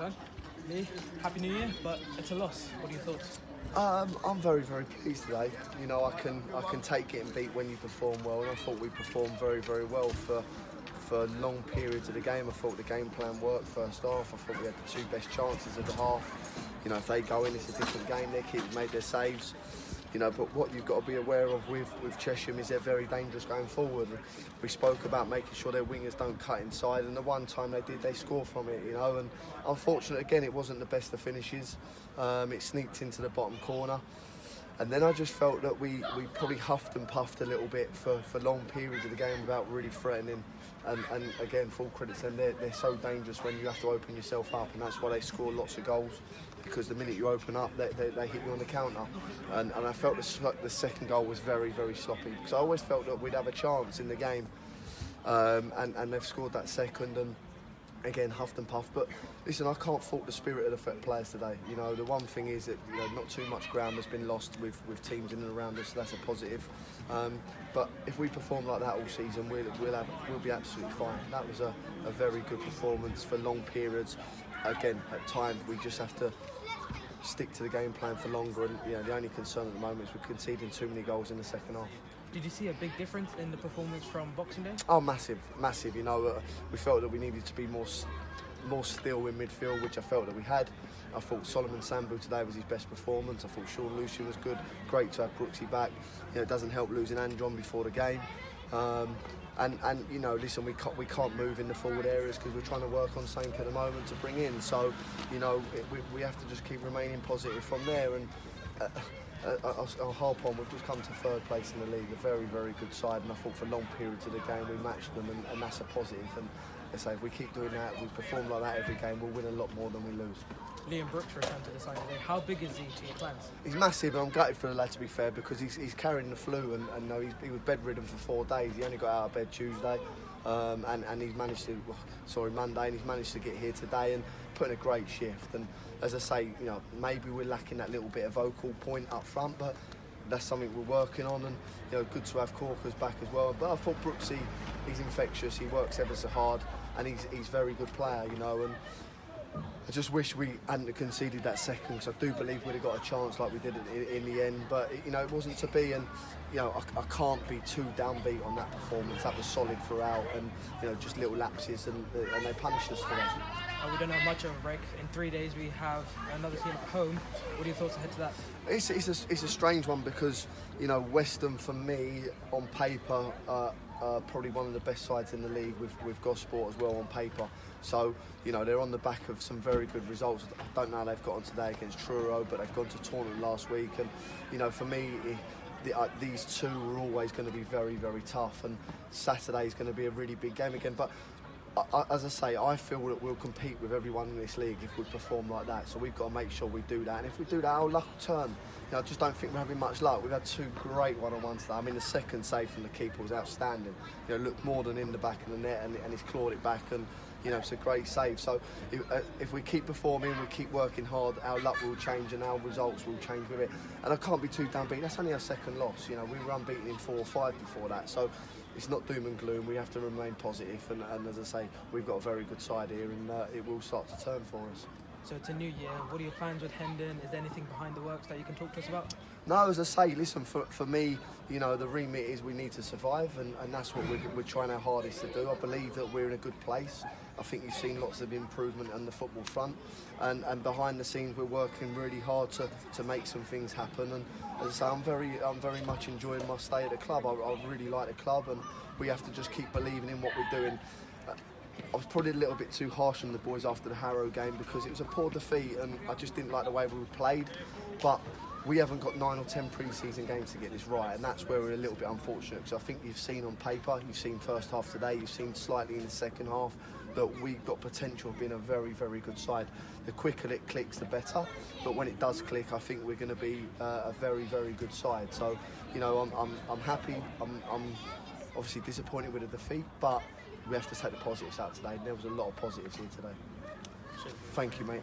Jatin. Lee, Happy New Year, but it's a loss. What are your thoughts? I'm very, very pleased today. You know, I can take getting beat when you perform well, and I thought we performed very, very well for long periods of the game. I thought the game plan worked first half. I thought we had the two best chances of the half. You know, if they go in, it's a different game. Their kids made their saves. You know, but what you've got to be aware of with Chesham is they're very dangerous going forward. We spoke about making sure their wingers don't cut inside, and the one time they did, they score from it, you know. And unfortunately, again, it wasn't the best of finishes. It sneaked into the bottom corner. And then I just felt that we probably huffed and puffed a little bit for long periods of the game without really threatening. And again, full credit to them, they're so dangerous when you have to open yourself up, and that's why they score lots of goals, because the minute you open up, they hit you on the counter. And I felt the second goal was very, very sloppy, because I always felt that we'd have a chance in the game. And they've scored that second, and again, huffed and puffed. But listen, I can't fault the spirit of the players today. You know, the one thing is that, you know, not too much ground has been lost with teams in and around us, so that's a positive. But if we perform like that all season, we'll be absolutely fine. That was a very good performance for long periods. Again, at times we just have to stick to the game plan for longer, and you know, the only concern at the moment is we're conceding too many goals in the second half. Did you see a big difference in the performance from Boxing Day? Oh, massive. You know, we felt that we needed to be more still in midfield, which I felt that we had. I thought Solomon Sambu today was his best performance. I thought Sean Lucy was good. Great to have Brooksy back. You know, it doesn't help losing Andron before the game. And you know, listen, we can't move in the forward areas because we're trying to work on Saint at the moment to bring in. So, you know, we have to just keep remaining positive from there. And I'll harp on, we've just come to third place in the league, a very, very good side, and I thought for long periods of the game we matched them, and that's a positive. And I say, if we keep doing that, we perform like that every game, we'll win a lot more than we lose. Liam Brooks returned to the side today. How big is he to your plans? He's massive, and I'm gutted for the lad, to be fair, because he's carrying the flu, and no, he was bedridden for 4 days. He only got out of bed Tuesday, and he's managed to, Monday, and he's managed to get here today and put in a great shift. And as I say, you know, maybe we're lacking that little bit of vocal point up front, but that's something we're working on. And you know, good to have Corkers back as well. But I thought Brooksy, he's infectious. He works ever so hard, and he's a very good player, you know. And I just wish we hadn't conceded that second, because I do believe we'd have got a chance like we did in the end. But you know, it wasn't to be, and you know, I can't be too downbeat on that performance. That was solid throughout, and you know, just little lapses, and they punished us for that. We don't have much of a break. In 3 days we have another team at home. What are your thoughts ahead to that? It's a strange one, because you know, Western for me on paper probably one of the best sides in the league with Gosport as well on paper. So you know, they're on the back of some very good results. I don't know how they've got on today against Truro, but they've gone to tournament last week, and you know, for me, these two are always going to be very, very tough, and Saturday is going to be a really big game again. But as I say, I feel that we'll compete with everyone in this league if we perform like that. So we've got to make sure we do that. And if we do that, our luck will turn. You know, I just don't think we're having much luck. We've had 2 great one-on-ones today. I mean, the second save from the keeper was outstanding. You know, looked more than in the back of the net, and he's clawed it back. And you know, it's a great save. So if we keep performing, we keep working hard, our luck will change and our results will change with it. And I can't be too downbeat. That's only our second loss. You know, we were unbeaten in 4 or 5 before that. So it's not doom and gloom. We have to remain positive, and as I say, we've got a very good side here, and it will start to turn for us. So it's a new year. What are your plans with Hendon? Is there anything behind the works that you can talk to us about? No, as I say, listen, for me, you know, the remit is we need to survive, and that's what we're trying our hardest to do. I believe that we're in a good place. I think you've seen lots of improvement on the football front, and behind the scenes we're working really hard to make some things happen. And as I say, I'm very much enjoying my stay at the club. I really like the club, and we have to just keep believing in what we're doing. I was probably a little bit too harsh on the boys after the Harrow game, because it was a poor defeat, and I just didn't like the way we played. But we haven't got 9 or 10 pre-season games to get this right, and that's where we're a little bit unfortunate, because I think you've seen on paper, you've seen first half today, you've seen slightly in the second half, that we've got potential of being a very, very good side. The quicker it clicks, the better, but when it does click, I think we're going to be a very, very good side. So, you know, I'm happy. I'm obviously disappointed with the defeat, but we have to take the positives out today. There was a lot of positives here today. Thank you, mate.